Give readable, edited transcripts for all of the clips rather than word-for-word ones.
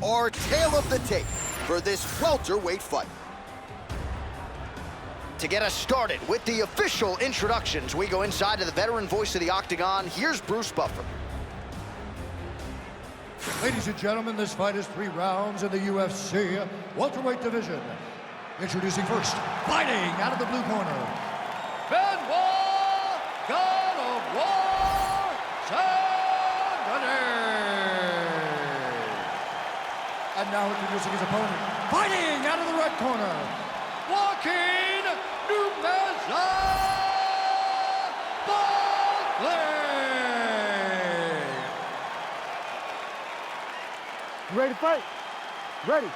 our tale of the tape for this welterweight fight. To get us started with the official introductions, we go inside to the veteran voice of the Octagon. Here's Bruce Buffer. Ladies and gentlemen, this fight is 3 rounds in the UFC welterweight division. Introducing first, fighting out of the blue corner, Benoit, God of War, and now introducing his opponent, fighting out of the red corner, Juaquin, Buckley. You ready to fight? Ready.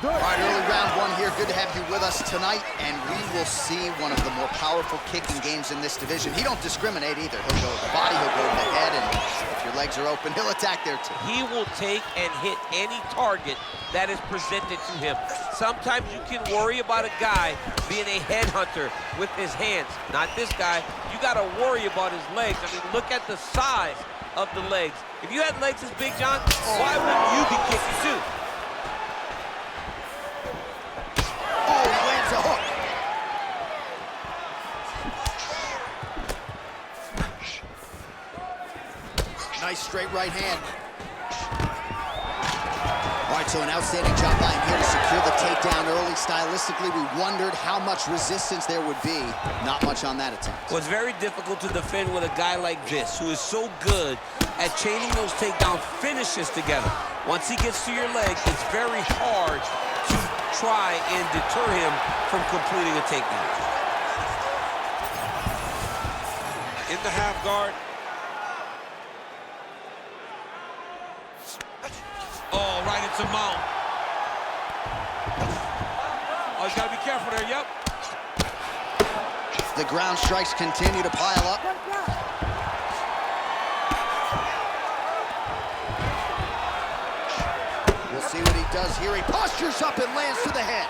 All right, early round 1 here. Good to have you with us tonight, and we will see one of the more powerful kicking games in this division. He don't discriminate either. He'll go to the body, he'll go to the head, and if your legs are open, he'll attack there too. He will take and hit any target that is presented to him. Sometimes you can worry about a guy being a headhunter with his hands. Not this guy. You got to worry about his legs. I mean, look at the size of the legs. If you had legs this big, John, why wouldn't you be kicking too? Oh, he lands a hook. Nice straight right hand. All right, so an outstanding job by him here to secure the takedown early. Stylistically, we wondered how much resistance there would be. Not much on that attempt. Well, it's very difficult to defend with a guy like this, who is so good at chaining those takedown finishes together. Once he gets to your leg, it's very hard to try and deter him from completing a takedown. In the half guard. Oh, right into mount. Oh, you gotta be careful there, yep. The ground strikes continue to pile up. We'll see what he does here. He postures up and lands to the head.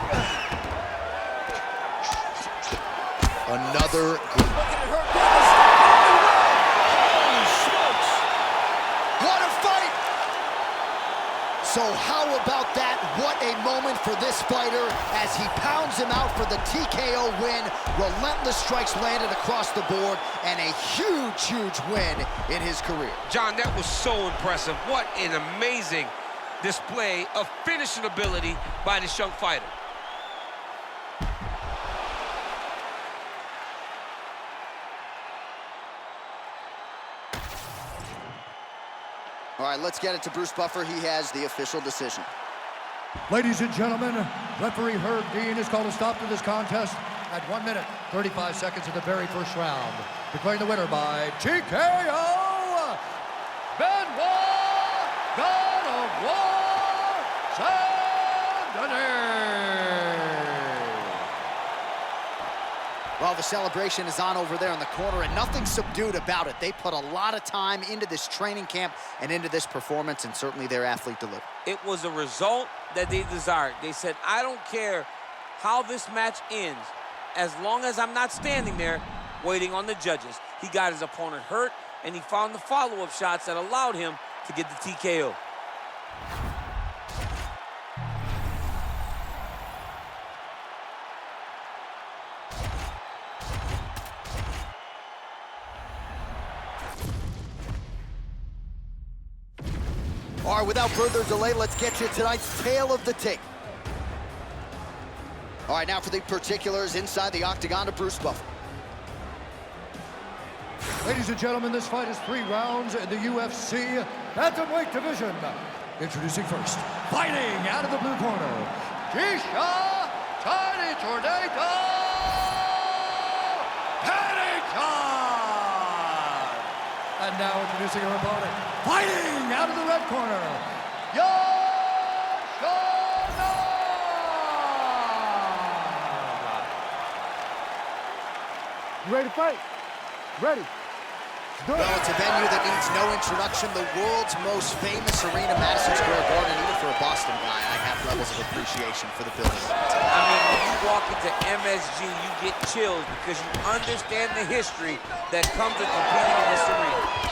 Another good. Holy smokes! What a fight! So how about that? What a moment for this fighter as he pounds him out for the TKO win. Relentless strikes landed across the board and a huge, huge win in his career. John, that was so impressive. What an amazing display of finishing ability by this young fighter. All right, let's get it to Bruce Buffer. He has the official decision. Ladies and gentlemen, referee Herb Dean has called a stop to this contest at 1 minute, 35 seconds of the very first round. Declaring the winner by TKO, Benoit, God of War, Well, the celebration is on over there in the corner, and nothing subdued about it. They put a lot of time into this training camp and into this performance, and certainly their athlete delivered. It was a result that they desired. They said, I don't care how this match ends, as long as I'm not standing there waiting on the judges. He got his opponent hurt, and he found the follow-up shots that allowed him to get the TKO. All right, without further delay, let's get you tonight's tale of the tape. All right, now for the particulars inside the Octagon to Bruce Buffer. Ladies and gentlemen, this fight is 3 rounds in the UFC bantamweight division. Introducing first, fighting out of the blue corner, Tecia, Tiny Tornado, Pennington! And now introducing her opponent, fighting out of the red corner, Xiaonan! You ready to fight? Ready. Well, it's a venue that needs no introduction. The world's most famous arena, Madison Square Garden. Even for a Boston guy, I have levels of appreciation for the building. I mean, when you walk into MSG, you get chills because you understand the history that comes with competing in this arena.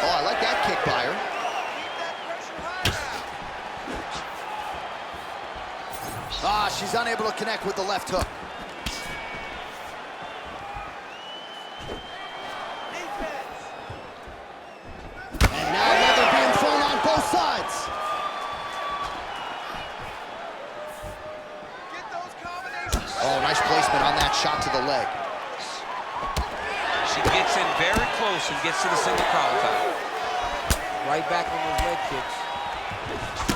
Oh, I like Ah, she's unable to connect with the left hook. And now leather being thrown on both sides. Oh, nice placement on that shot to the leg. She gets in very close and gets to the single collar tie. Right back on those leg kicks.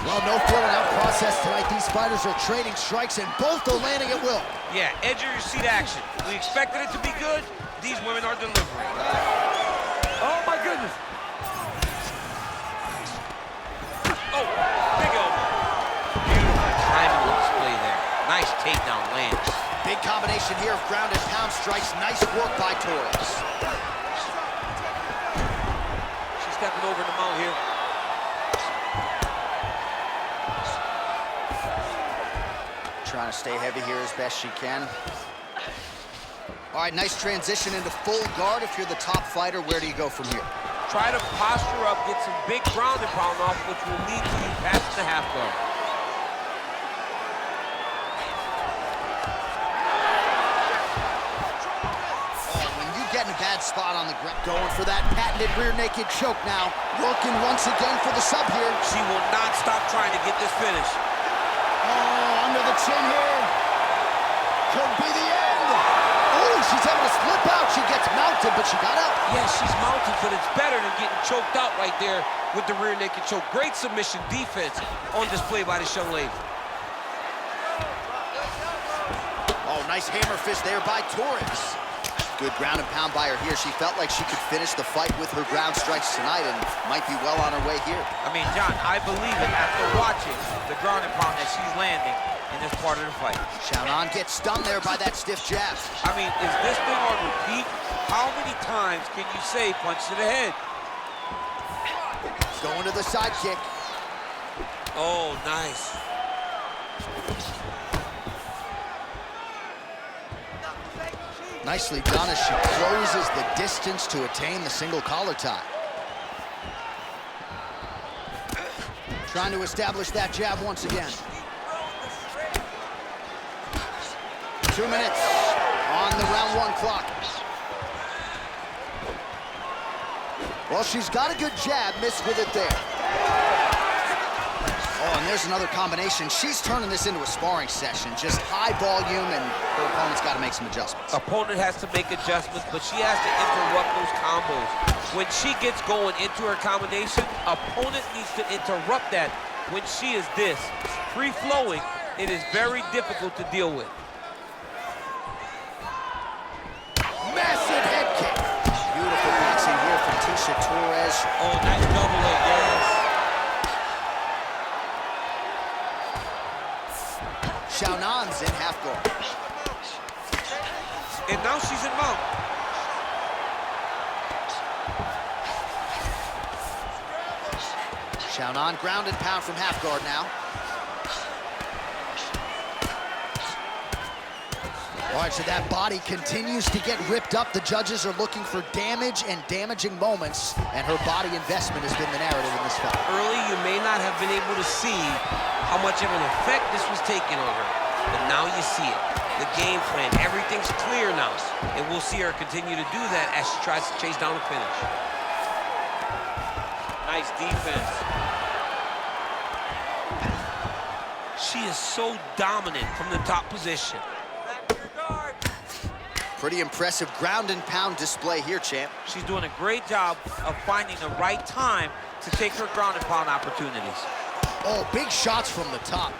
Well, no feeling out process tonight. These fighters are trading strikes, and both are landing at will. Yeah, edge of your seat action. We expected it to be good. These women are delivering. Oh, my goodness. Oh, big elbow. Beautiful timing on display there. Nice takedown lands. Big combination here of ground and pound strikes. Nice work by Torres. She's stepping over the mount here. Trying to stay heavy here as best she can. All right, nice transition into full guard. If you're the top fighter, where do you go from here? Try to posture up, get some big ground and pound off, which will lead to you past the half guard. When you get in a bad spot on the ground, going for that patented rear naked choke now. Working once again for the sub here. She will not stop trying to get this finish. Oh, under the chin here. Could be the end. Oh, she's able to slip out. She gets mounted, but she got up. Yeah, she's mounted, but it's better than getting choked out right there with the rear naked choke. Great submission defense on display by this young lady. Oh, nice hammer fist there by Torres. Good ground and pound by her here. She felt like she could finish the fight with her ground strikes tonight and might be well on her way here. I mean, John, I believe it after watching the ground and pound that she's landing in this part of the fight. Xiaonan gets stunned there by that stiff jab. I mean, is this thing on repeat? How many times can you say punch to the head? Going to the side kick. Oh, nice. Nicely done as she closes the distance to attain the single collar tie. Trying to establish that jab once again. 2 minutes on the round 1 clock. Well, she's got a good jab, missed with it there. Oh, and there's another combination. She's turning this into a sparring session. Just high volume, and her opponent's got to make some adjustments. Opponent has to make adjustments, but she has to interrupt those combos. When she gets going into her combination, opponent needs to interrupt that. When she is this free-flowing, it is very difficult to deal with. Massive head kick. Beautiful boxing here from Tecia Torres. Oh, nice double leg, yes. Xiaonan's in half guard. And now she's in mount. Xiaonan ground and pound from half guard now. All right, so that body continues to get ripped up. The judges are looking for damage and damaging moments, and her body investment has been the narrative in this fight. Early, you may not have been able to see how much of an effect this was taking on her, but now you see it. The game plan, everything's clear now, and we'll see her continue to do that as she tries to chase down a finish. Nice defense. She is so dominant from the top position. Pretty impressive ground and pound display here, champ. She's doing a great job of finding the right time to take her ground and pound opportunities. Oh, big shots from the top.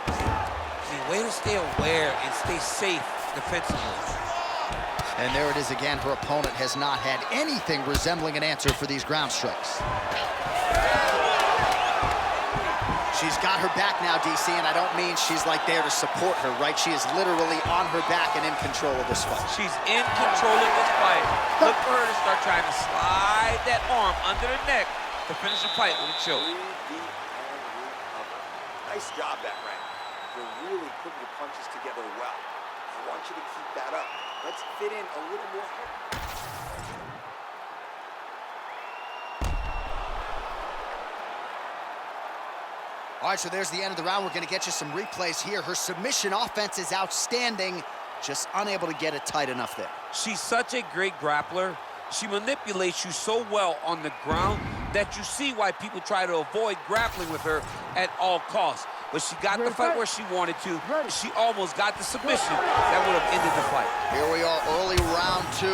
I mean, way to stay aware and stay safe defensively. And there it is again. Her opponent has not had anything resembling an answer for these ground strikes. She's got her back now, DC, and I don't mean she's like there to support her, right? She is literally on her back and in control of this fight. She's in control of this fight. Look for her to start trying to slide that arm under the neck to finish the fight with a choke. Nice job, that round. You're really putting the punches together well. I want you to keep that up. Let's fit in a little more. All right, so there's the end of the round. We're going to get you some replays here. Her submission offense is outstanding, just unable to get it tight enough there. She's such a great grappler. She manipulates you so well on the ground that you see why people try to avoid grappling with her at all costs. But she got the fight where she wanted to. She almost got the submission that would have ended the fight. Here we are, early round 2.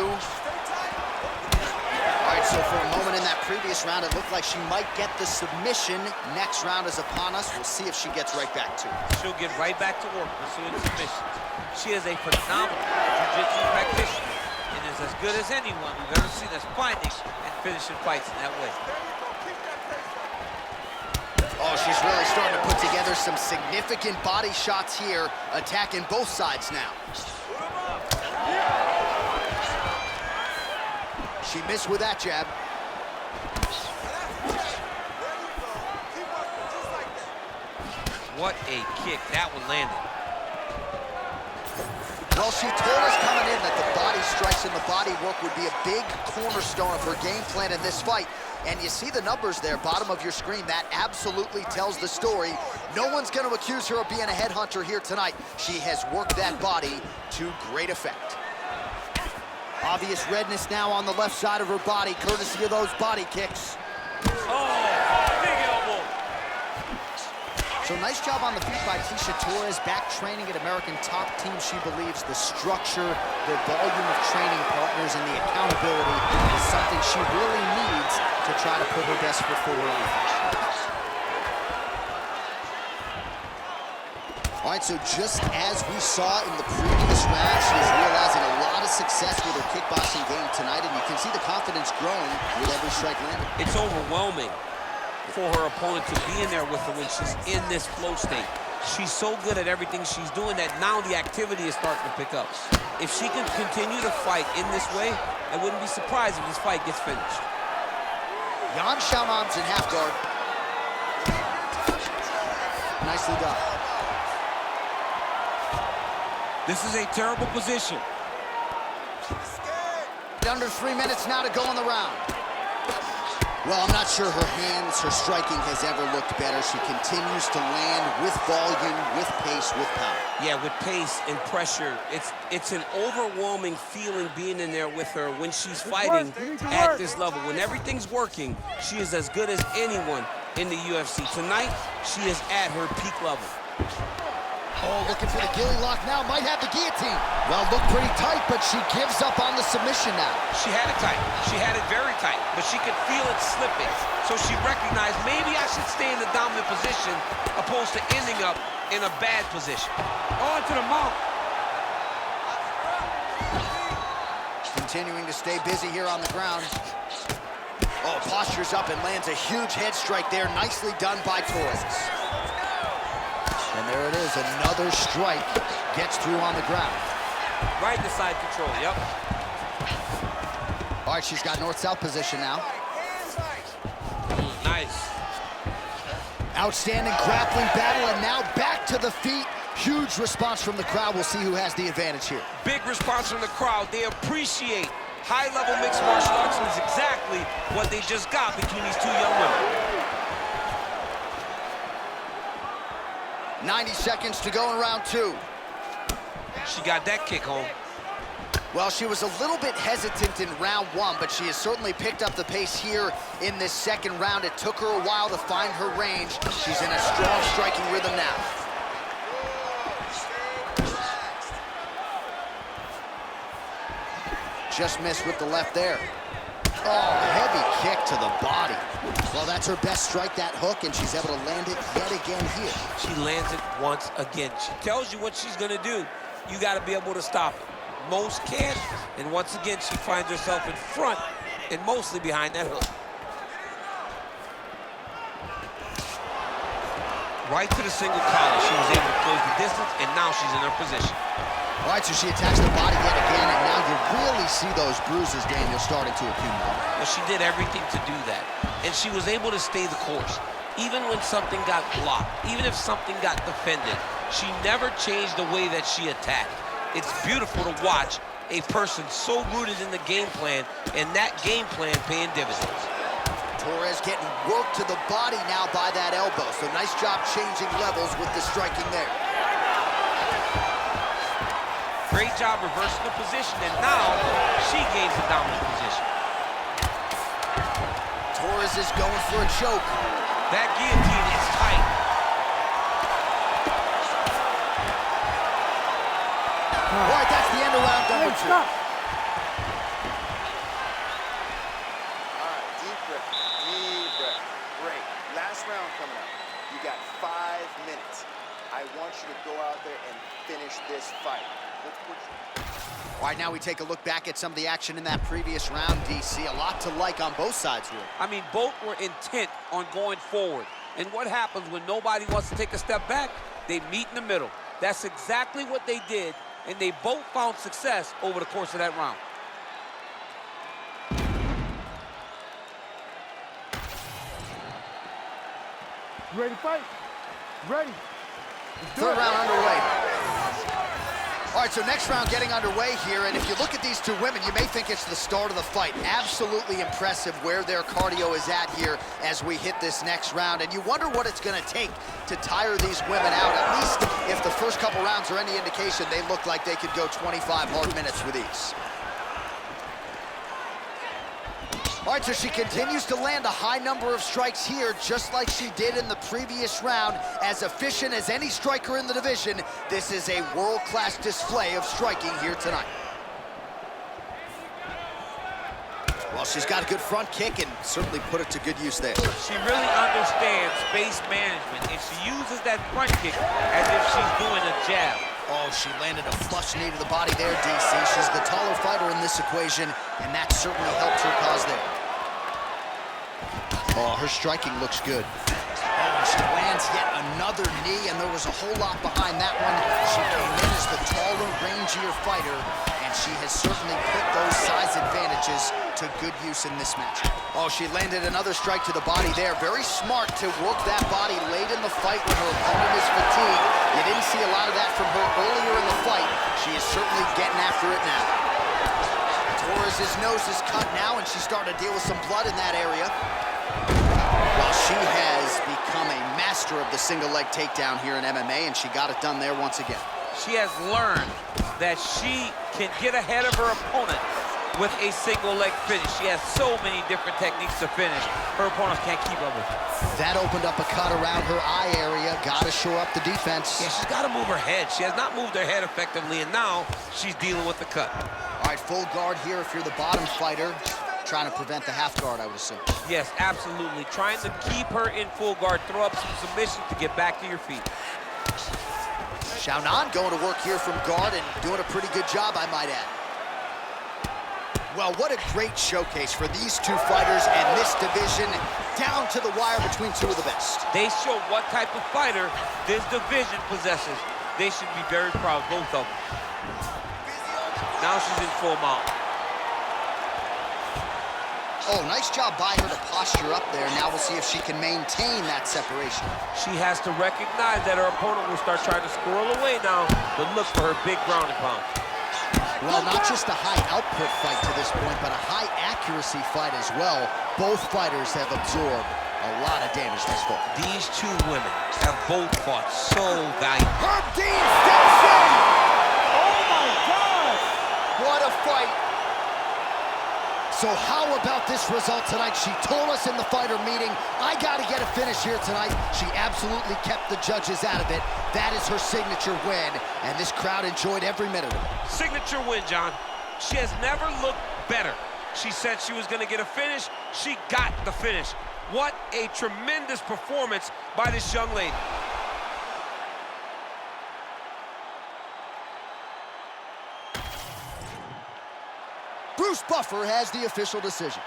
All right, so for a moment in that previous round, it looked like she might get the submission. Next round is upon us. We'll see if she gets right back to it. She'll get right back to work pursuing submissions. She is a phenomenal jiu-jitsu practitioner and is as good as anyone we've ever seen us finding and finishing fights in that way. Oh, she's really starting to put together some significant body shots here, attacking both sides now. She missed with that jab. What a kick. That one landed. Well, she told us coming in that the body strikes and the body work would be a big cornerstone of her game plan in this fight. And you see the numbers there, bottom of your screen. That absolutely tells the story. No one's going to accuse her of being a headhunter here tonight. She has worked that body to great effect. Obvious redness now on the left side of her body, courtesy of those body kicks. Oh, big elbow. So nice job on the feet by Tecia Torres, back training at American Top Team. She believes the structure, the volume of training partners, and the accountability is something she really needs to try to put her best foot forward on the field. All right, so just as we saw in the previous round, she is realizing a lot of success with her kickboxing game tonight, and you can see the confidence growing with every strike landed. It's overwhelming for her opponent to be in there with her when she's in this flow state. She's so good at everything she's doing that now the activity is starting to pick up. If she can continue to fight in this way, I wouldn't be surprised if this fight gets finished. Xiaonan's in half guard. Nicely done. This is a terrible position. Under 3 minutes now to go in the round. Well, I'm not sure her hands, her striking has ever looked better. She continues to land with volume, with pace, with power. Yeah, with pace and pressure. It's an overwhelming feeling being in there with her when she's fighting at this level. When everything's working, she is as good as anyone in the UFC. Tonight, she is at her peak level. Oh, looking for the gilly lock now, might have the guillotine. Well, looked pretty tight, but she gives up on the submission now. She had it tight. She had it very tight, but she could feel it slipping. So she recognized maybe I should stay in the dominant position opposed to ending up in a bad position. On to the mount. Continuing to stay busy here on the ground. Oh, postures up and lands a huge head strike there. Nicely done by Torres. And there it is, another strike gets through on the ground. Right to side control, yep. All right, she's got north-south position now. Nice. Outstanding grappling battle, and now back to the feet. Huge response from the crowd. We'll see who has the advantage here. Big response from the crowd. They appreciate high-level mixed martial arts, and it's exactly what they just got between these two young women. 90 seconds to go in round 2. She got that kick home. Well, she was a little bit hesitant in round 1, but she has certainly picked up the pace here in this second round. It took her a while to find her range. She's in a strong striking rhythm now. Just missed with the left there. Oh, heavy kick to the body. Well, that's her best strike, that hook, and she's able to land it yet again here. She lands it once again. She tells you what she's gonna do. You gotta be able to stop it. Most can't, and once again, she finds herself in front and mostly behind that hook. Right to the single collar. She was able to close the distance, and now she's in her position. All right, so she attacks the body yet again, and now you really see those bruises, Daniel, starting to accumulate. Well, she did everything to do that, and she was able to stay the course. Even when something got blocked, even if something got defended, she never changed the way that she attacked. It's beautiful to watch a person so rooted in the game plan, and that game plan paying dividends. Torres getting worked to the body now by that elbow. So nice job changing levels with the striking there. Great job reversing the position, and now she gains the dominant position. Torres is going for a choke. That guillotine is tight. All right, that's the end of round number 2. Stop. All right, deep breath, deep breath. Great. Last round coming up. You got 5 minutes. I want you to go out there and finish this fight. All right, now we take a look back at some of the action in that previous round, DC. A lot to like on both sides here. I mean, both were intent on going forward. And what happens when nobody wants to take a step back? They meet in the middle. That's exactly what they did, and they both found success over the course of that round. You ready to fight? Ready. Third round underway. All right, so next round getting underway here, and if you look at these two women, you may think it's the start of the fight. Absolutely impressive where their cardio is at here as we hit this next round, and you wonder what it's going to take to tire these women out. At least if the first couple rounds are any indication, they look like they could go 25 hard minutes with ease. All right, so she continues to land a high number of strikes here, just like she did in the previous round. As efficient as any striker in the division, this is a world-class display of striking here tonight. Well, she's got a good front kick and certainly put it to good use there. She really understands space management, and she uses that front kick as if she's doing a jab. Oh, she landed a flush knee to the body there, DC. She's the taller fighter in this equation, and that certainly helped her cause there. Oh, her striking looks good. Oh, she lands yet another knee, and there was a whole lot behind that one. She came in as the taller, rangier fighter, and she has certainly put those size advantages to good use in this match. Oh, she landed another strike to the body there. Very smart to work that body late in the fight when her opponent is fatigued. You didn't see a lot of that from her earlier in the fight. She is certainly getting after it now. Torres' nose is cut now, and she's starting to deal with some blood in that area. Well, she has become a master of the single leg takedown here in MMA, and she got it done there once again. She has learned that she can get ahead of her opponent with a single leg finish. She has so many different techniques to finish. Her opponents can't keep up with her. That opened up a cut around her eye area. Got to shore up the defense. Yeah, she's got to move her head. She has not moved her head effectively, and now she's dealing with the cut. All right, full guard here if you're the bottom fighter. Trying to prevent the half guard, I would assume. Yes, absolutely. Trying to keep her in full guard, throw up some submissions to get back to your feet. Xiaonan going to work here from guard and doing a pretty good job, I might add. Well, what a great showcase for these two fighters and this division, down to the wire between two of the best. They show what type of fighter this division possesses. They should be very proud, both of them. Now she's in full mount. Oh, nice job by her to posture up there. Now we'll see if she can maintain that separation. She has to recognize that her opponent will start trying to squirrel away now, but look for her big ground and pound. Well, not just a high output fight to this point, but a high accuracy fight as well. Both fighters have absorbed a lot of damage this far. These two women have both fought so valiantly. Herb Dean steps in! Oh my God! What a fight! So how about this result tonight? She told us in the fighter meeting, I got to get a finish here tonight. She absolutely kept the judges out of it. That is her signature win, and this crowd enjoyed every minute of it. Signature win, John. She has never looked better. She said she was going to get a finish. She got the finish. What a tremendous performance by this young lady. Bruce Buffer has the official decision.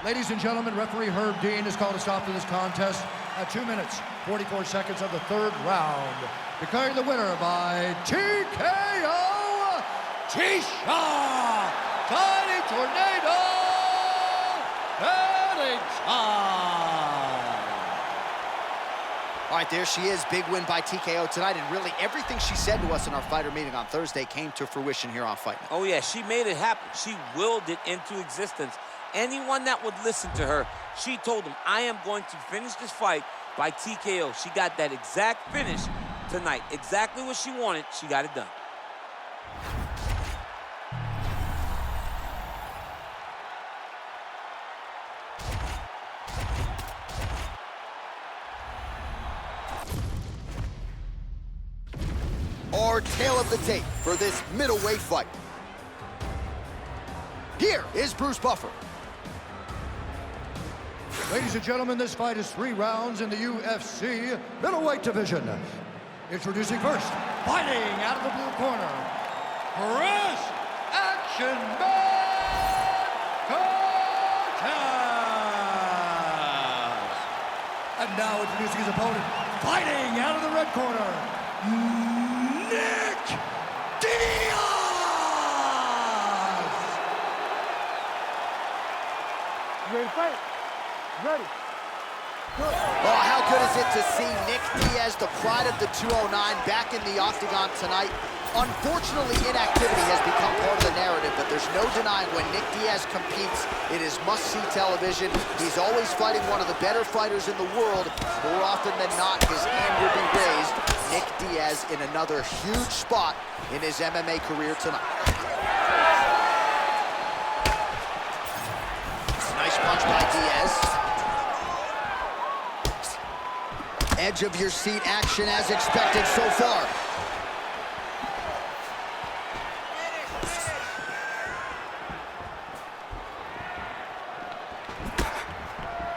Ladies and gentlemen, referee Herb Dean has called a stop to this contest at 2 minutes, 44 seconds of the third round. Declaring the winner by TKO, Tecia, Tiny Tornado, Pennington. All right, there she is. Big win by TKO tonight, and really everything she said to us in our fighter meeting on Thursday came to fruition here on Fight Night. Oh, yeah, she made it happen. She willed it into existence. Anyone that would listen to her, she told them, I am going to finish this fight by TKO. She got that exact finish tonight. Exactly what she wanted, she got it done. Our tale of the tape for this middleweight fight. Here is Bruce Buffer. Ladies and gentlemen, this fight is 3 rounds in the UFC middleweight division. Introducing first, fighting out of the blue corner, Chris Action Man Cortez. And now introducing his opponent, fighting out of the red corner, Nick Diaz. You ready to fight? Ready. Good. Oh, how good is it to see Nick Diaz, the pride of the 209, back in the octagon tonight. Unfortunately, inactivity has become part of the narrative, but there's no denying when Nick Diaz competes, it is must-see television. He's always fighting one of the better fighters in the world. More often than not, his hand will be raised. Nick Diaz in another huge spot in his MMA career tonight. Nice punch by Diaz. Edge of your seat action as expected so far.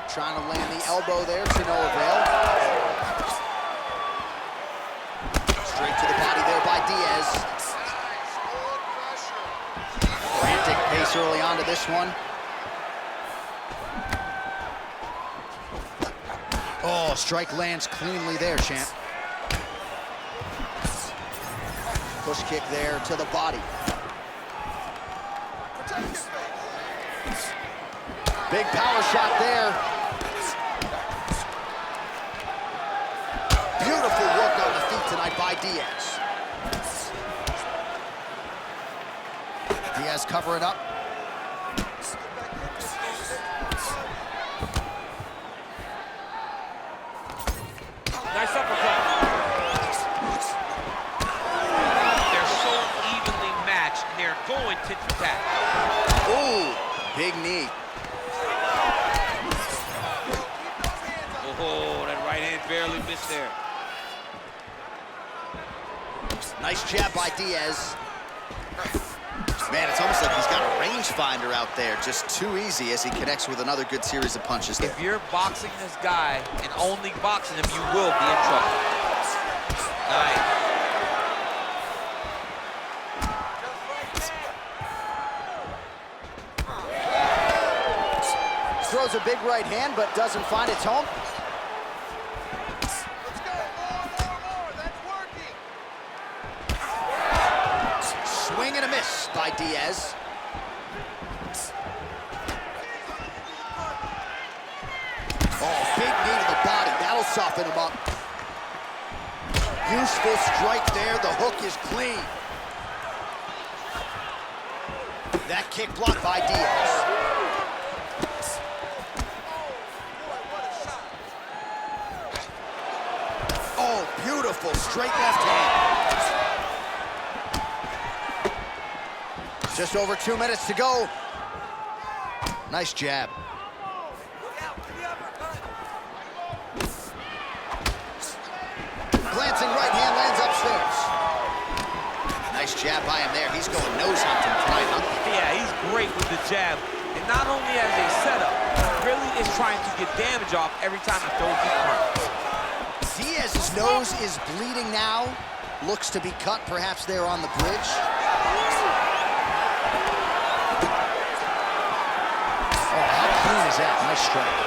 Trying to land the elbow there to no avail. Straight to the body there by Diaz. Frantic pace early on to this one. Oh, strike lands cleanly there, champ. Push kick there to the body. Big power shot there. Beautiful work on the feet tonight by Diaz. Diaz covering up. Nice uppercut. They're so evenly matched, and they're going tit for tat. Ooh, big knee. Oh, that right hand barely missed there. Nice jab by Diaz. Man, it's almost like he's got a rangefinder out there. Just too easy as he connects with another good series of punches there. If you're boxing this guy and only boxing him, you will be in trouble. Nice. Throws a big right hand, but doesn't find its home. Swing and a miss by Diaz. Oh, big knee to the body. That'll soften him up. Useful strike there. The hook is clean. That kick blocked by Diaz. Oh, beautiful straight left hand. Just over 2 minutes to go. Nice jab. Glancing right hand lands upstairs. Nice jab by him there. He's going nose hunting tonight, huh? Yeah, he's great with the jab. And not only as a setup, he really is trying to get damage off every time he throws his punch. Diaz's nose is bleeding now. Looks to be cut perhaps there on the bridge. Oh, how clean is that? Nice strike.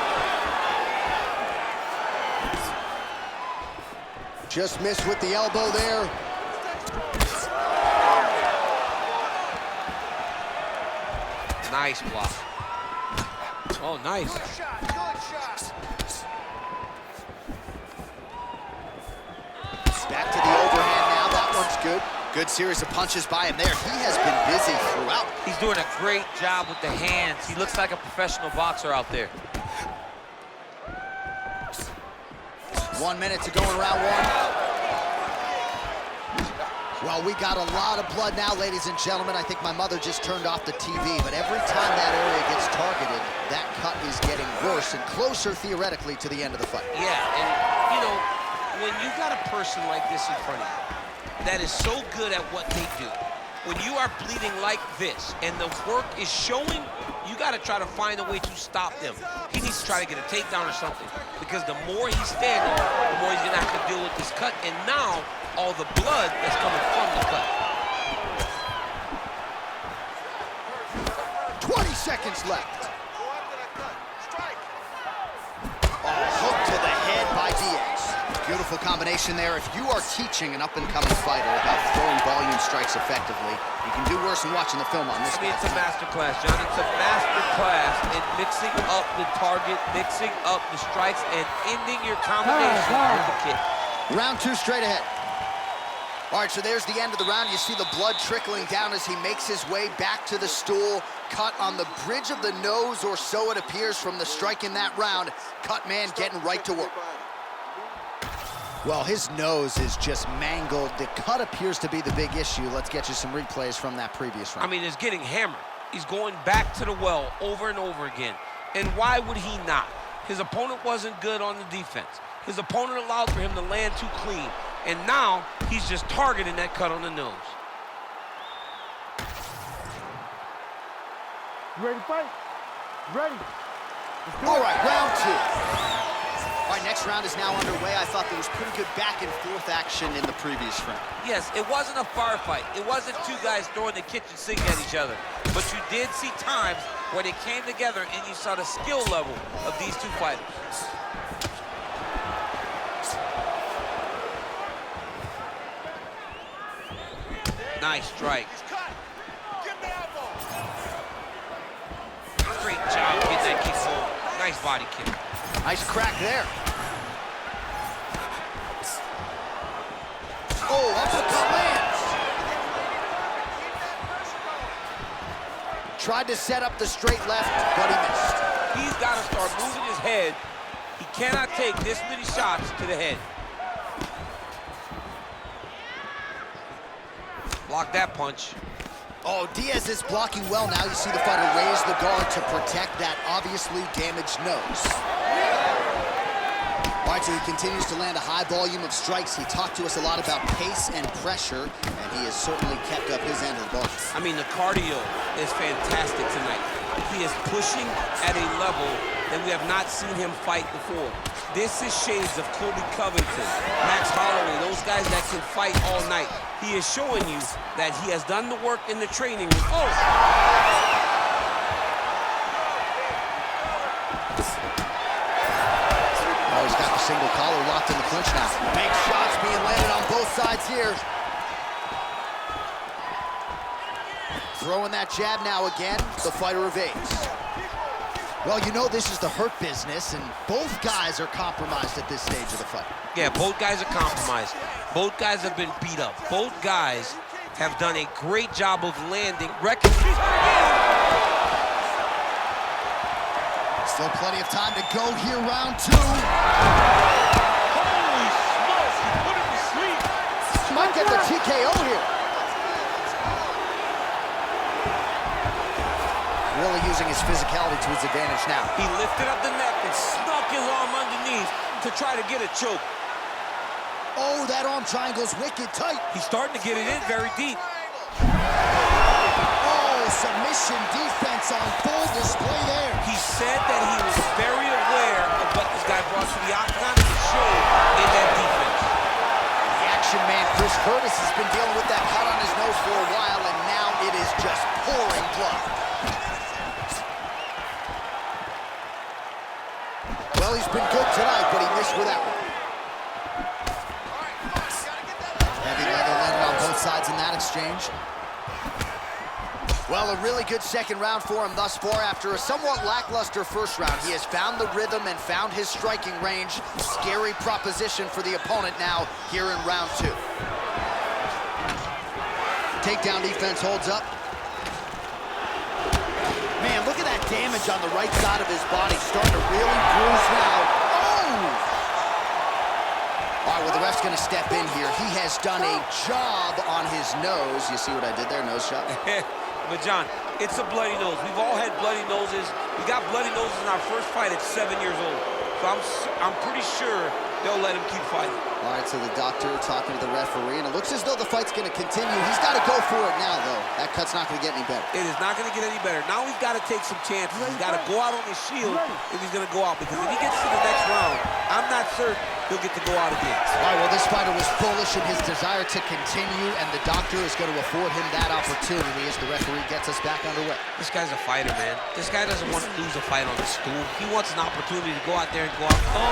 Just missed with the elbow there. Nice block. Oh, nice. good. Good series of punches by him there. He has been busy throughout. He's doing a great job with the hands. He looks like a professional boxer out there. 1 minute to go in round one. Well, we got a lot of blood now, ladies and gentlemen. I think my mother just turned off the TV, but every time that area gets targeted, that cut is getting worse and closer, theoretically, to the end of the fight. Yeah, and, you know, when you got a person like this in front of you that is so good at what they do, when you are bleeding like this and the work is showing, you got to try to find a way to stop them. He needs to try to get a takedown or something, because the more he's standing, the more he's going to have to deal with this cut, and now all the blood that's coming from the cut. 20 seconds left. Oh, hook to the head by Diaz. Beautiful combination there. If you are teaching an up-and-coming fighter about throwing volume strikes effectively, you can do worse than watching the film on this. I mean, it's a master class, John. It's a master class in mixing up the target, mixing up the strikes, and ending your combination with the kick. Round two straight ahead. All right, so there's the end of the round. You see the blood trickling down as he makes his way back to the stool. Cut on the bridge of the nose, or so it appears from the strike in that round. Cut man getting right to work. Well, his nose is just mangled. The cut appears to be the big issue. Let's get you some replays from that previous round. I mean, it's getting hammered. He's going back to the well over and over again. And why would he not? His opponent wasn't good on the defense. His opponent allowed for him to land too clean. And now he's just targeting that cut on the nose. You ready to fight? Ready. All right, round two. All right, next round is now underway. I thought there was pretty good back and forth action in the previous round. Yes, it wasn't a firefight. It wasn't two guys throwing the kitchen sink at each other. But you did see times where they came together and you saw the skill level of these two fighters. Nice strike. Great job getting that kick home. Nice body kick. Nice crack there. Oh, uppercut lands. Tried to set up the straight left, but he missed. He's got to start moving his head. He cannot take this many shots to the head. Block that punch. Oh, Diaz is blocking well now. You see the fighter raise the guard to protect that obviously damaged nose. All right, so he continues to land a high volume of strikes. He talked to us a lot about pace and pressure, and he has certainly kept up his end of the bargain. I mean, the cardio is fantastic tonight. He is pushing at a level that we have not seen him fight before. This is shades of Kobe Covington, Max Holloway, those guys that can fight all night. He is showing you that he has done the work in the training room. Oh! Oh, he's got the single collar locked in the clinch now. Big shots being landed on both sides here. Throwing that jab now again. The fighter evades. Well, you know this is the hurt business, and both guys are compromised at this stage of the fight. Yeah, both guys are compromised. Both guys have been beat up. Both guys have done a great job of landing. Still plenty of time to go here, round two. Holy smokes, he put him to sleep. Might get the TKO here. Really using his physicality to his advantage now. He lifted up the neck and snuck his arm underneath to try to get a choke. Oh, that arm triangle's wicked tight. He's starting to get it in very deep. Oh, submission defense on full display there. He said that he was very aware of what this guy brought to the octagon and showed in that defense. The action man, Chris Curtis, has been dealing with that cut on his nose for a while, and now it is just pouring blood. Well, he's been good tonight, but he missed with that one. Heavy leather landed on both sides in that exchange. Well, a really good second round for him thus far. After a somewhat lackluster first round, he has found the rhythm and found his striking range. Scary proposition for the opponent now here in round two. takedown defense holds up. Man, look at that damage on the right side of his body. Starting to really bruise now. Oh! All right, well, the ref's gonna step in here. He has done a job on his nose. You see what I did there? Nose shot. But John, it's a bloody nose. We've all had bloody noses. We got bloody noses in our first fight at 7 years old. So I'm pretty sure they'll let him keep fighting. All right, so the doctor talking to the referee, and it looks as though the fight's gonna continue. He's gotta go for it now, though. That cut's not gonna get any better. It is not gonna get any better. Now he's gotta take some chances. He's gotta go out on his shield if he's gonna go out, because if he gets to the next round, I'm not certain he'll get to go out again. All right, well, this fighter was bullish in his desire to continue, and the doctor is going to afford him that opportunity as the referee gets us back underway. This guy's a fighter, man. This guy doesn't want to lose a fight on the stool. He wants an opportunity to go out there and go out. Oh,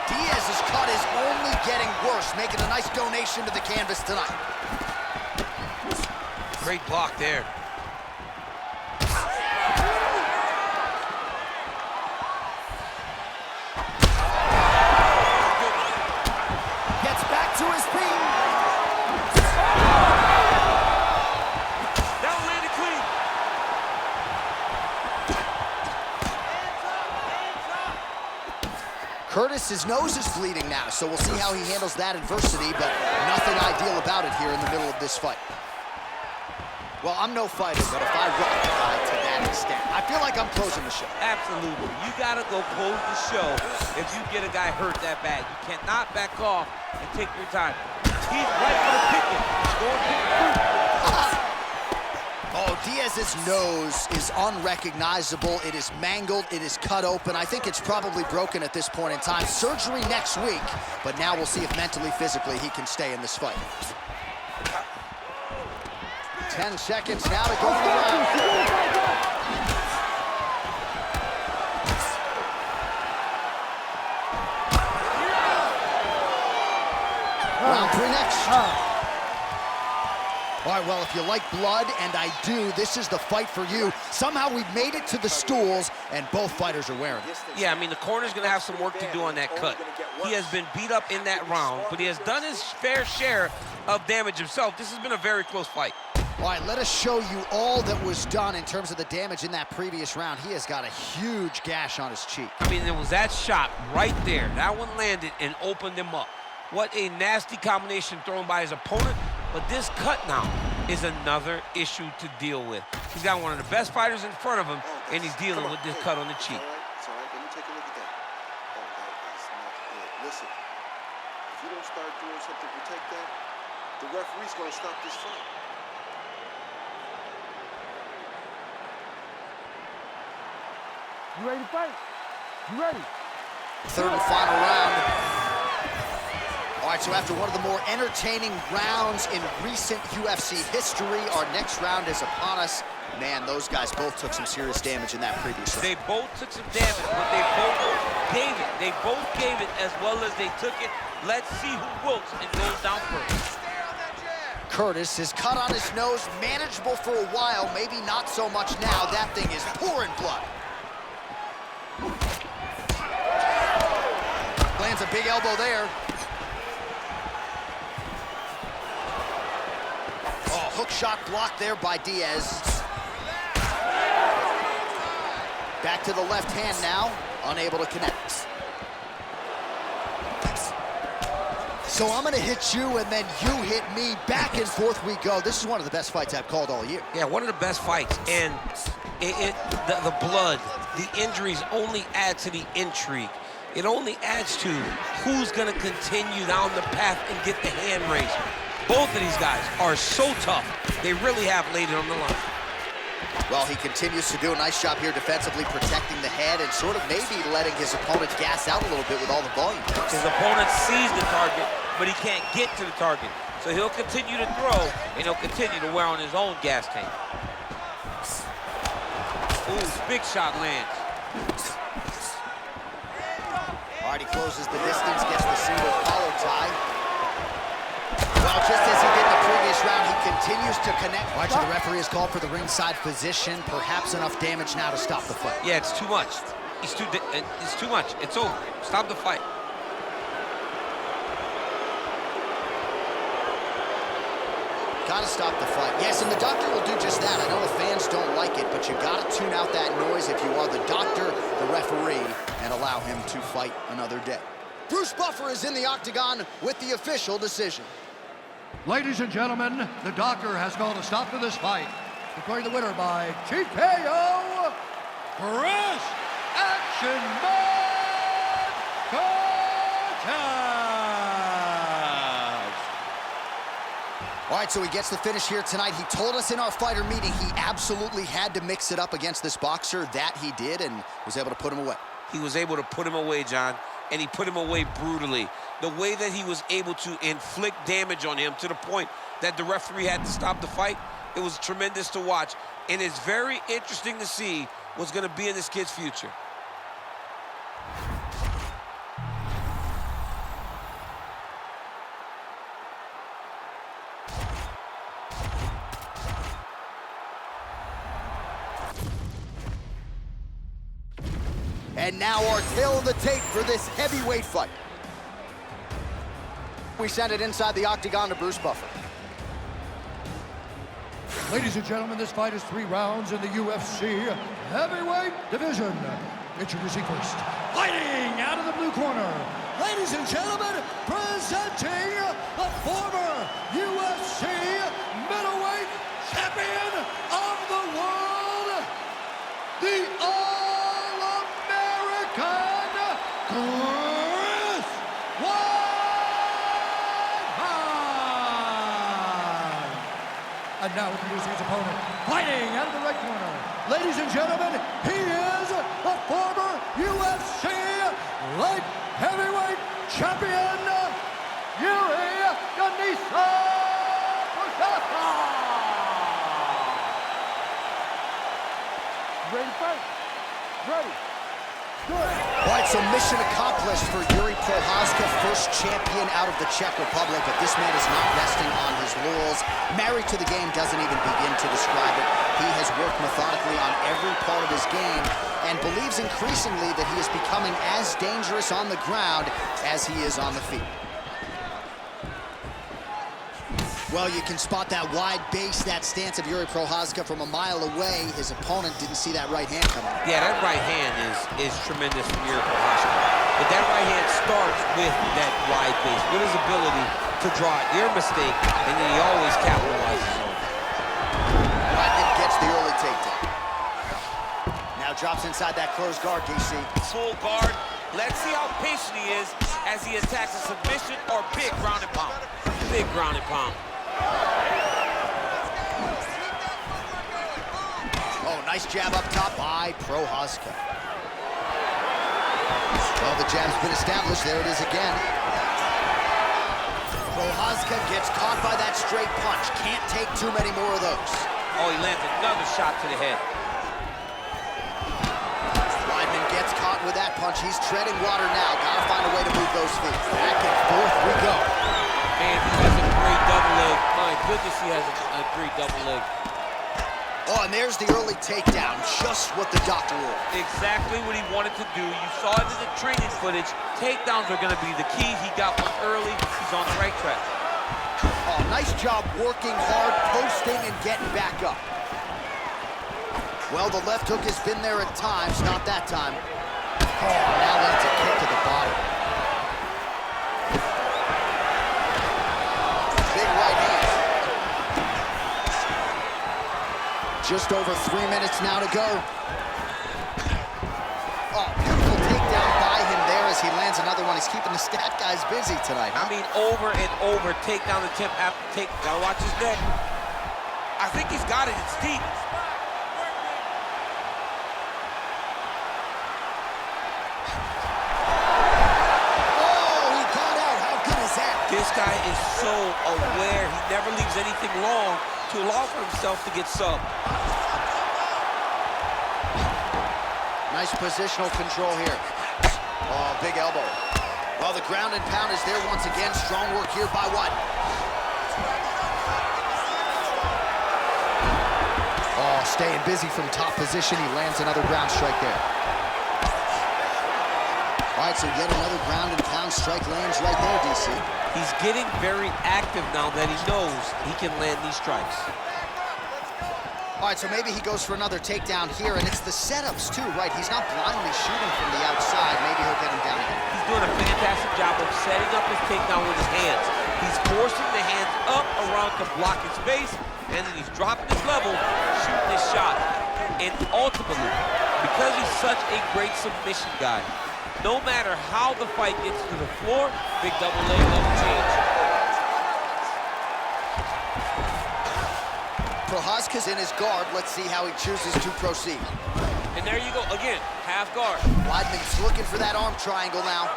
Diaz's cut is only getting worse, making a nice donation to the canvas tonight. great block there. His nose is bleeding now, so we'll see how he handles that adversity, but nothing ideal about it here in the middle of this fight. Well, I'm no fighter, but if I rock a guy to that extent, I feel like I'm closing the show. Absolutely. You gotta go close the show if you get a guy hurt that bad. You cannot back off and take your time. He's right for the picking. He's going to the fruit. Oh, Diaz's nose is unrecognizable. It is mangled. It is cut open. I think it's probably broken at this point in time. Surgery next week, but now we'll see if mentally, physically, he can stay in this fight. 10 seconds now to go for the round. Round 3 next. All right, well, if you like blood, and I do, this is the fight for you. Somehow we've made it to the stools, and both fighters are wearing it. Yeah, I mean, the corner's going to have some work to do on that cut. He has been beat up in that round, but he has done his fair share of damage himself. This has been a very close fight. All right, let us show you all that was done in terms of the damage in that previous round. He has got a huge gash on his cheek. I mean, it was that shot right there. That one landed and opened him up. What a nasty combination thrown by his opponent. But this cut now is another issue to deal with. He's got one of the best fighters in front of him, and he's dealing with this cut on the cheek. It's all right. Let me take a look at that. Oh, that is not good. Listen, if you don't start doing something to protect that, the referee's going to stop this fight. You ready to fight? You ready? Third and final round. All right, so after one of the more entertaining rounds in recent UFC history, our next round is upon us. Man, those guys both took some serious damage in that previous round. They both took some damage, but they both gave it. They both gave it as well as they took it. Let's see who wilts and goes down first. Curtis is cut on his nose, manageable for a while, maybe not so much now. That thing is pouring blood. Lands a big elbow there. Oh, hook shot blocked there by Diaz. Back to the left hand now, unable to connect. So I'm gonna hit you and then you hit me. Back and forth we go. This is one of the best fights I've called all year. Yeah, one of the best fights. And the blood, the injuries only add to the intrigue. It only adds to who's gonna continue down the path and get the hand raised. Both of these guys are so tough. They really have laid it on the line. Well, he continues to do a nice job here defensively, protecting the head and sort of maybe letting his opponent gas out a little bit with all the volume. His opponent sees the target, but he can't get to the target. So he'll continue to throw, and he'll continue to wear on his own gas tank. Ooh, big shot lands. All right, he closes the distance, gets the single collar tie. Well, just as he did in the previous round, he continues to connect. Watch, the referee has called for the ringside physician. Perhaps enough damage now to stop the fight. Yeah, it's too much. It's too much. It's over. Stop the fight. gotta stop the fight. Yes, and the doctor will do just that. I know the fans don't like it, but you gotta tune out that noise if you are the doctor, the referee, and allow him to fight another day. Bruce Buffer is in the octagon with the official decision. Ladies and gentlemen, the doctor has called a stop to this fight, declaring the winner by TKO, Chris Action Man Cortez. All right, so he gets the finish here tonight. He told us in our fighter meeting he absolutely had to mix it up against this boxer. That he did, and was able to put him away. He was able to put him away, John, and he put him away brutally. The way that he was able to inflict damage on him to the point that the referee had to stop the fight, it was tremendous to watch. And it's very interesting to see what's going to be in this kid's future. And now our tail of the tape for this heavyweight fight. We send it inside the octagon to Bruce Buffer. Ladies and gentlemen, this fight is 3 rounds in the UFC heavyweight division. Introducing first, fighting out of the blue corner. Ladies and gentlemen, presenting the former UFC middleweight champion of the world, the All-American Chris Weidman. And now introducing his opponent, fighting out of the right corner. Ladies and gentlemen, he is the former UFC light heavyweight champion, Jiri Denis. Ready to fight? Ready. Good. All right, so mission accomplished for Jiri Prochazka, first champion out of the Czech Republic, but this man is not resting on his laurels. Married to the game doesn't even begin to describe it. He has worked methodically on every part of his game and believes increasingly that he is becoming as dangerous on the ground as he is on the feet. Well, you can spot that wide base, that stance of Jiri Prochazka from a mile away. His opponent didn't see that right hand coming. Yeah, that right hand is tremendous from Jiri Prochazka. But that right hand starts with that wide base, with his ability to draw ear mistake, and then he always capitalizes on it. Weidman gets the early takedown. Now drops inside that closed guard, DC. Full guard. Let's see how patient he is as he attacks a submission or big ground and pound. Big ground and pound. Oh, nice jab up top by Prochazka. Well, the jab's been established. There it is again. Prochazka gets caught by that straight punch. Can't take too many more of those. Oh, he lands another shot to the head. Weidman gets caught with that punch. He's treading water now. Gotta find a way to move those feet. Back and forth we go. Man, he has a great double leg. My goodness, he has a great double leg. Oh, and there's the early takedown. Just what the doctor ordered. Exactly what he wanted to do. You saw it in the training footage. Takedowns are going to be the key. He got one early. He's on the right track. Oh, nice job working hard, posting, and getting back up. Well, the left hook has been there at times. Not that time. Oh, now lands a kick to the body. Big right hand. Just over 3 minutes now to go. Oh, beautiful takedown by him there as he lands another one. He's keeping the stat guys busy tonight. I mean, over and over, takedown attempt after take. Gotta watch his neck. I think he's got it. It's deep. Oh, he got out. How good is that? This guy is so aware. He never leaves anything long to allow for himself to get subbed. Nice positional control here. Oh, big elbow. Well, the ground and pound is there once again. Strong work here by Weidman. Oh, staying busy from top position. He lands another ground strike there. All All right, so yet another ground and pound strike lands right there, DC. He's getting very active now that he knows he can land these strikes. All right, so maybe he goes for another takedown here, and it's the setups too, right? He's not blindly shooting from the outside. Maybe he'll get him down again. He's doing a fantastic job of setting up his takedown with his hands. He's forcing the hands up around to block his face, and then he's dropping his level, shooting his shot. And ultimately, because he's such a great submission guy, no matter how the fight gets to the floor, big double leg doesn't change. Prochazka's in his guard. Let's see how he chooses to proceed. And there you go, again, half guard. Weidman's looking for that arm triangle now.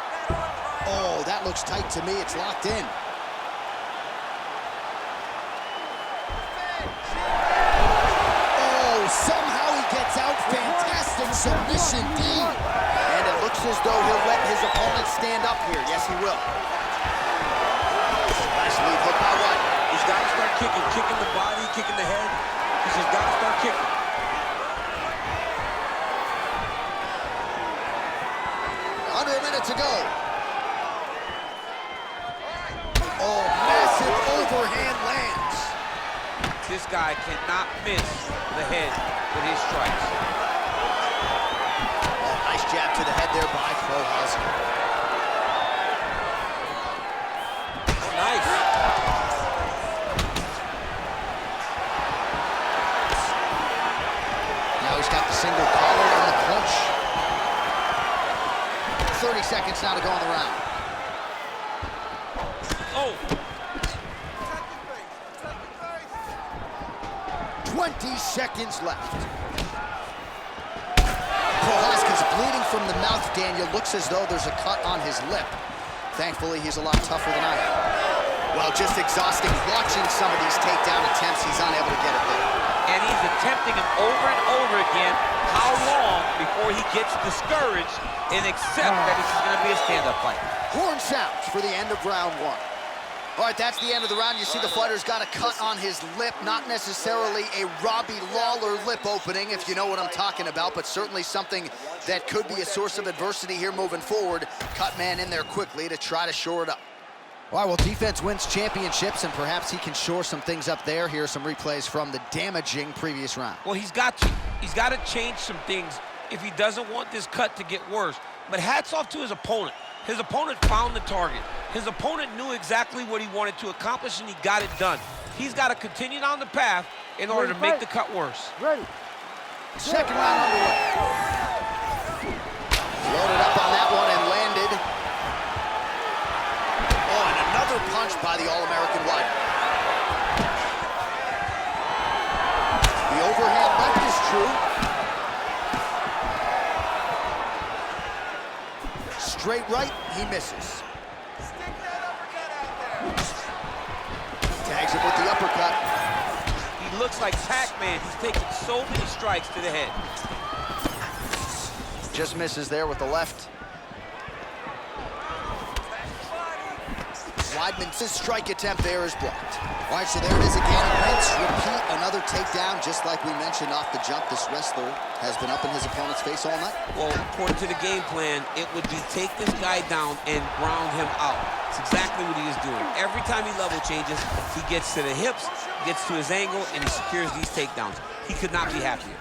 Oh, that looks tight to me. It's locked in. Oh, somehow he gets out. Fantastic submission, D. And it looks as though he'll let his opponent stand up here. Yes, he will. Nice lead hook by Weidman. He's got to start kicking the body, kicking the head. He's just got to start kicking. Under a minute to go. Oh, massive overhand lands. This guy cannot miss the head with his strikes. Oh, nice jab to the head there by Prochazka. Nice. Now he's got the single collar and the clinch. 30 seconds now to go in the round. Oh. 20 seconds left. Prochazka's bleeding from the mouth, Daniel. Looks as though there's a cut on his lip. Thankfully, he's a lot tougher than I am. Well, just exhausting watching some of these takedown attempts. He's unable to get it there. And he's attempting them over and over again. How long before he gets discouraged and accept that this is going to be a stand-up fight? Horn sounds for the end of round one. All right, that's the end of the round. You see the fighter's got a cut on his lip. Not necessarily a Robbie Lawler lip opening, if you know what I'm talking about, but certainly something that could be a source of adversity here moving forward. Cut man in there quickly to try to shore it up. All right, well, defense wins championships, and perhaps he can shore some things up there. Here are some replays from the damaging previous round. Well, he's got to change some things if he doesn't want this cut to get worse. But hats off to his opponent. His opponent found the target. His opponent knew exactly what he wanted to accomplish, and he got it done. He's got to continue down the path in order to make the cut worse. Ready. Second round underway. Loaded up on that one and landed. Oh, and another punch by the All-American Weidman. The overhand left is true. Straight right, he misses. Tags him with the uppercut. He looks like Pac-Man. He's taking so many strikes to the head. Just misses there with the left. Weidman's strike attempt there is blocked. All right, so there it is again. Rinse, repeat, another takedown, just like we mentioned off the jump. This wrestler has been up in his opponent's face all night. Well, according to the game plan, it would be take this guy down and ground him out. It's exactly what he is doing. Every time he level changes, he gets to the hips, gets to his angle, and he secures these takedowns. He could not be happier.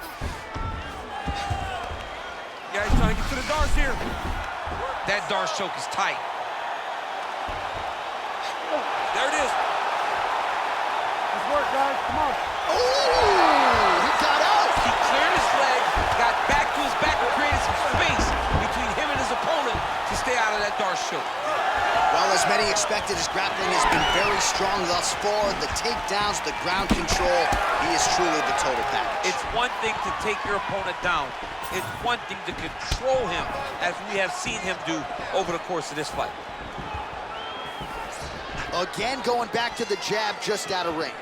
Yeah, he's trying to get to the Darce here. That Darce choke is tight. There it is. Let's work, guys. Come on. Oh, he got out. He cleared his leg, got back to his back, and created some space between him and his opponent to stay out of that Darce choke. Well, as many expected, his grappling has been very strong thus far. The takedowns, the ground control, he is truly the total package. It's one thing to take your opponent down. It's one thing to control him, as we have seen him do over the course of this fight. Again, going back to the jab, just out of range.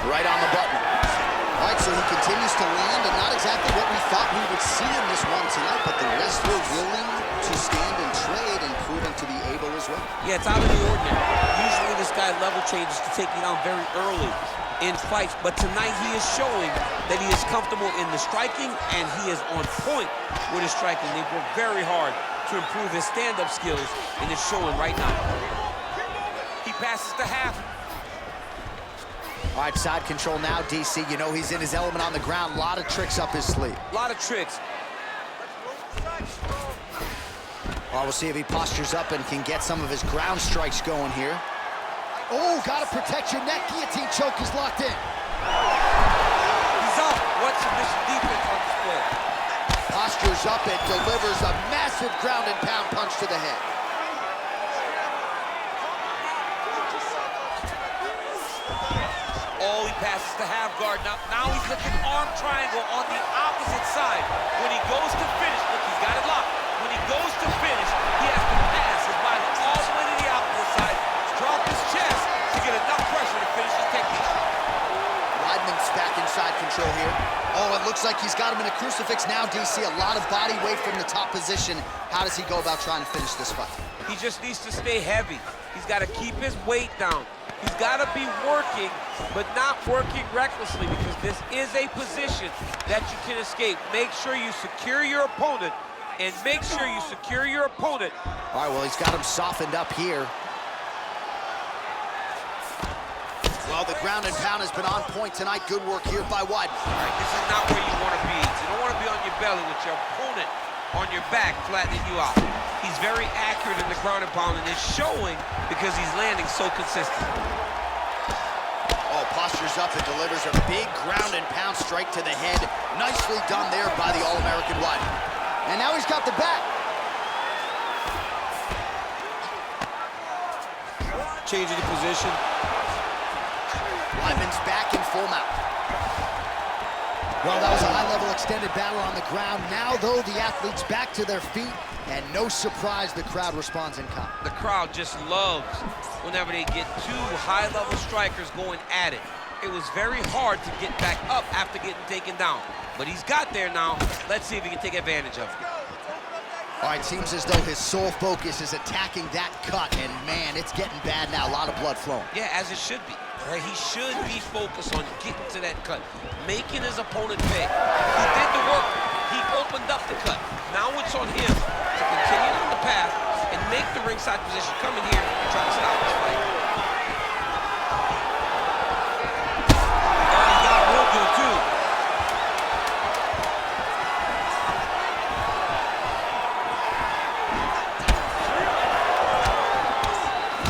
Right on the button. All right, so he continues to land, and not exactly what we thought we would see in this one tonight, but the wrestler willing to stand and trade and proven to be able as well. Yeah, it's out of the ordinary. Usually this guy level changes to take you down very early. in fights, but tonight he is showing that he is comfortable in the striking, and he is on point with his striking. They've worked very hard to improve his stand-up skills, and it's showing right now. He passes to half. All right, side control now, DC. You know he's in his element on the ground. A lot of tricks up his sleeve. A lot of tricks. Well, we'll see if he postures up and can get some of his ground strikes going here. Oh, gotta protect your neck. Guillotine choke is locked in. He's up. What submission defense on display. Postures up and delivers a massive ground and pound punch to the head. Oh, he passes to half guard. Now he's looking arm triangle on the opposite side. When he goes to finish, look, he's got it locked. When he goes to finish, he has to pass his body all the way to the opposite side, drop his chest to get enough pressure to finish his technique. Weidman's back inside control here. Oh, it looks like he's got him in a crucifix now, DC. A lot of body weight from the top position. How does he go about trying to finish this fight? He just needs to stay heavy. He's got to keep his weight down. He's got to be working, but not working recklessly, because this is a position that you can escape. Make sure you secure your opponent, and make sure you secure your opponent. All right, well, he's got him softened up here. Well, the ground and pound has been on point tonight. Good work here by Weidman. All right, this is not where you want to be. You don't want to be on your belly with your opponent on your back, flattening you out. He's very accurate in the ground and pound, and it's showing because he's landing so consistent. Oh, postures up and delivers a big ground and pound strike to the head. Nicely done there by the All-American Weidman. And now he's got the back. Changing the position. Weidman's back in full mount. Well, that was a high-level extended battle on the ground. Now, though, the athletes back to their feet, and no surprise, the crowd responds in kind. The crowd just loves whenever they get two high-level strikers going at it. It was very hard to get back up after getting taken down, but he's got there now. Let's see if he can take advantage of it. All right, seems as though his sole focus is attacking that cut, and man, it's getting bad now. A lot of blood flowing. Yeah, as it should be. Right? He should be focused on getting to that cut, making his opponent pay. He did the work. He opened up the cut. Now it's on him to continue on the path and make the ringside position. Come in here and try to stop this fight. Oh, he got real good, too.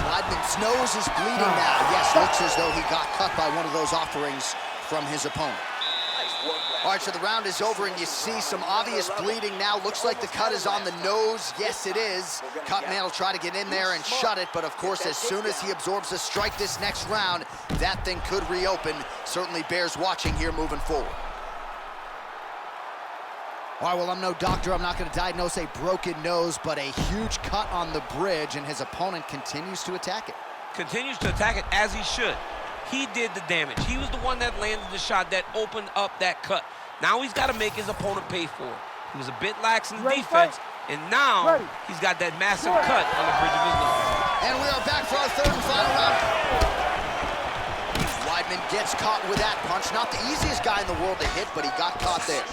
Weidman's nose is bleeding now. Yes, looks as though he got cut by one of those offerings from his opponent. All right, so the round is over, and you see some obvious bleeding now. Looks like the cut is on the nose. Yes, it is. Cutman will try to get in there and shut it, but of course, as soon as he absorbs a strike this next round, that thing could reopen. Certainly bears watching here moving forward. All right, well, I'm no doctor. I'm not going to diagnose a broken nose, but a huge cut on the bridge, and his opponent continues to attack it. Continues to attack it as he should. He did the damage. He was the one that landed the shot that opened up that cut. Now he's got to make his opponent pay for it. He was a bit lax in defense, and now he's got that massive cut on the bridge of his nose. And we are back for our third and final round. Weidman gets caught with that punch. Not the easiest guy in the world to hit, but he got caught there.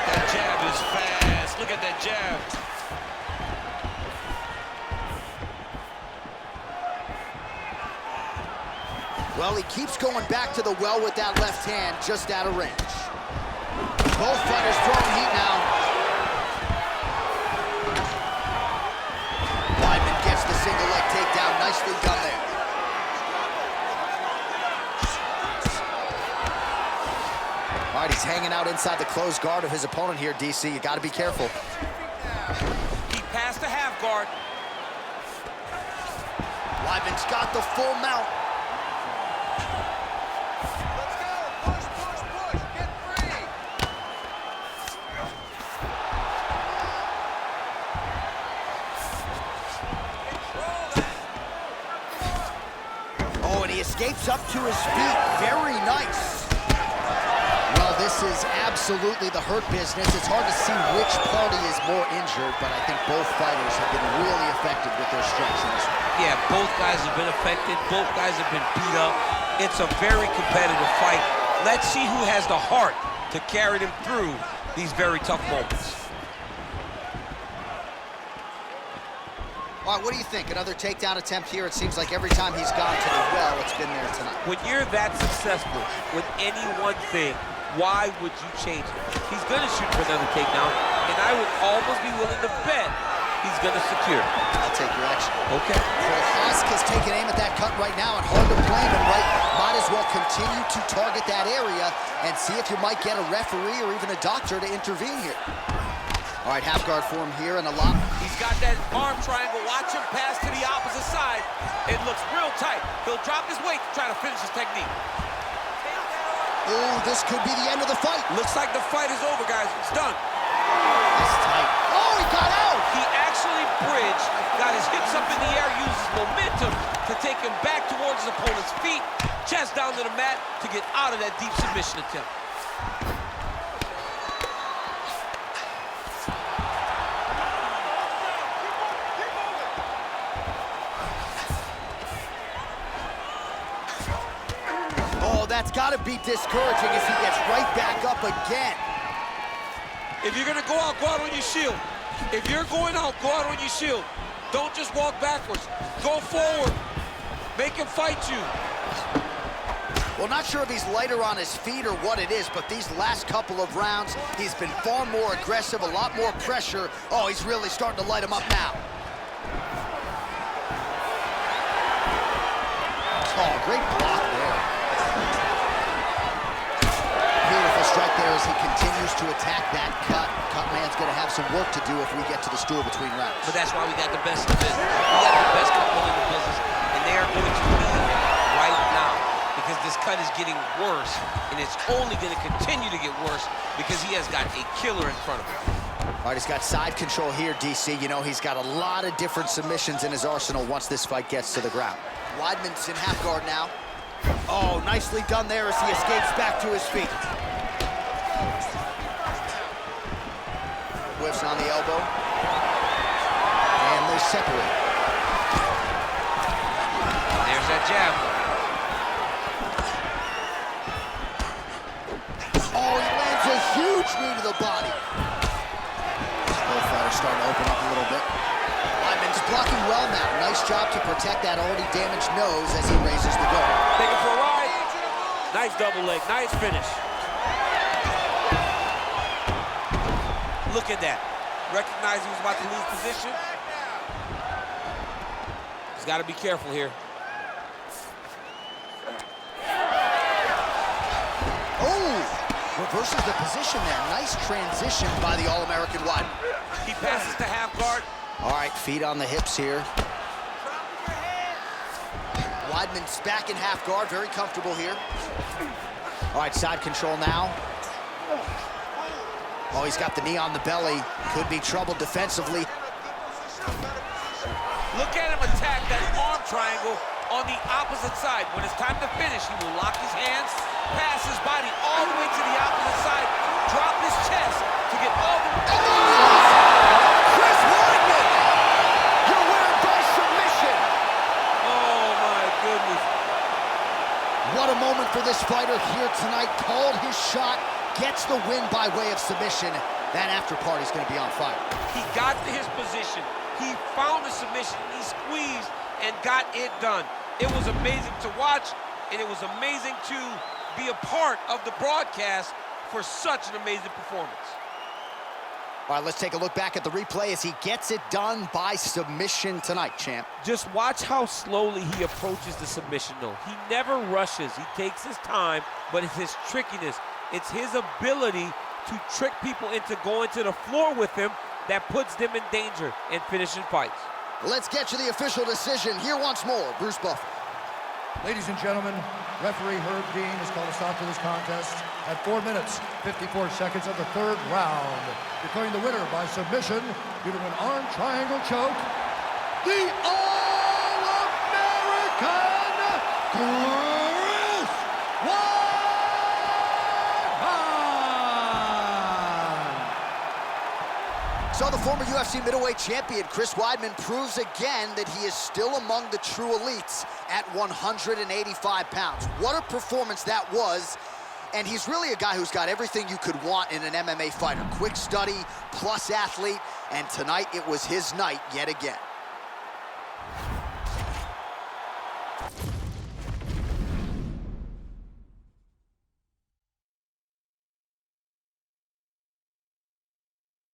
That jab is fast. Look at that jab. Well, he keeps going back to the well with that left hand, just out of range. Both fighters throwing heat now. Weidman gets the single leg takedown. Nicely done there. All right, he's hanging out inside the closed guard of his opponent here, DC. You got to be careful. He passed the half guard. Weidman's got the full mount. He escapes up to his feet. Very nice. Well, this is absolutely the hurt business. It's hard to see which party is more injured, but I think both fighters have been really affected with their strikes in this one. Yeah, both guys have been affected. Both guys have been beat up. It's a very competitive fight. Let's see who has the heart to carry them through these very tough moments. All right, what do you think? Another takedown attempt here. It seems like every time he's gone to the well, it's been there tonight. When you're that successful with any one thing, why would you change it? He's going to shoot for another takedown, and I would almost be willing to bet he's going to secure. I'll take your action. Okay. Prochazka's taking aim at that cut right now, and hard to blame him, right? Might as well continue to target that area and see if you might get a referee or even a doctor to intervene here. All right, half guard for him here and a lot. He's got that arm triangle. Watch him pass to the opposite side. It looks real tight. He'll drop his weight to try to finish his technique. Oh, this could be the end of the fight. Looks like the fight is over, guys. It's done. That's tight. Oh, he got out! He actually bridged, got his hips up in the air, uses momentum to take him back towards his opponent's feet, chest down to the mat to get out of that deep submission attempt. That's got to be discouraging as he gets right back up again. If you're going to go out on your shield. If you're going out, go out on your shield. Don't just walk backwards. Go forward. Make him fight you. Well, not sure if he's lighter on his feet or what it is, but these last couple of rounds, he's been far more aggressive, a lot more pressure. Oh, he's really starting to light him up now. Oh, great block there. Beautiful strike there as he continues to attack that cut. Cut man's going to have some work to do if we get to the stool between rounds. But that's why we got the best in the business. We got the best couple in the business, and they are going to leave right now because this cut is getting worse, and it's only going to continue to get worse because he has got a killer in front of him. All right, he's got side control here, DC. You know, he's got a lot of different submissions in his arsenal once this fight gets to the ground. Weidman's in half guard now. Oh, nicely done there as he escapes back to his feet. Whiffs on the elbow. And they separate. There's that jab. Oh, he lands a huge knee to the body. Both fighters starting to open up a little bit. Weidman's blocking well now. Nice job to protect that already damaged nose as he raises the guard. Take it for a ride. Nice double leg. Nice finish. Look at that. Recognize he was about to lose position. He's got to be careful here. Oh, reverses the position there. Nice transition by the All-American Weidman. He passes to half guard. All right, feet on the hips here. Weidman's back in half guard, very comfortable here. All right, side control now. Oh, he's got the knee on the belly. Could be trouble defensively. Look at him attack that arm triangle on the opposite side. When it's time to finish, he will lock his hands, pass his body all the way to the opposite side, drop his chest to get all the... Chris Weidman! Your winner by submission! Oh, my goodness. What a moment for this fighter here tonight. Called his shot, gets the win by way of submission. That after party's gonna be on fire. He got to his position. He found the submission, he squeezed and got it done. It was amazing to watch, and it was amazing to be a part of the broadcast for such an amazing performance. All right, let's take a look back at the replay as he gets it done by submission tonight, champ. Just watch how slowly he approaches the submission, though. He never rushes. He takes his time, but it's his trickiness. It's his ability to trick people into going to the floor with him that puts them in danger and finishing fights. Let's get you the official decision. Here once more, Bruce Buckley. Ladies and gentlemen, referee Herb Dean has called a stop to this contest at 4 minutes, 54 seconds of the third round, declaring the winner by submission due to an arm triangle choke, the All-American Chris Weidman! So the former UFC middleweight champion, Chris Weidman, proves again that he is still among the true elites at 185 pounds. What a performance that was. And he's really a guy who's got everything you could want in an MMA fighter. Quick study, plus athlete, and tonight it was his night yet again.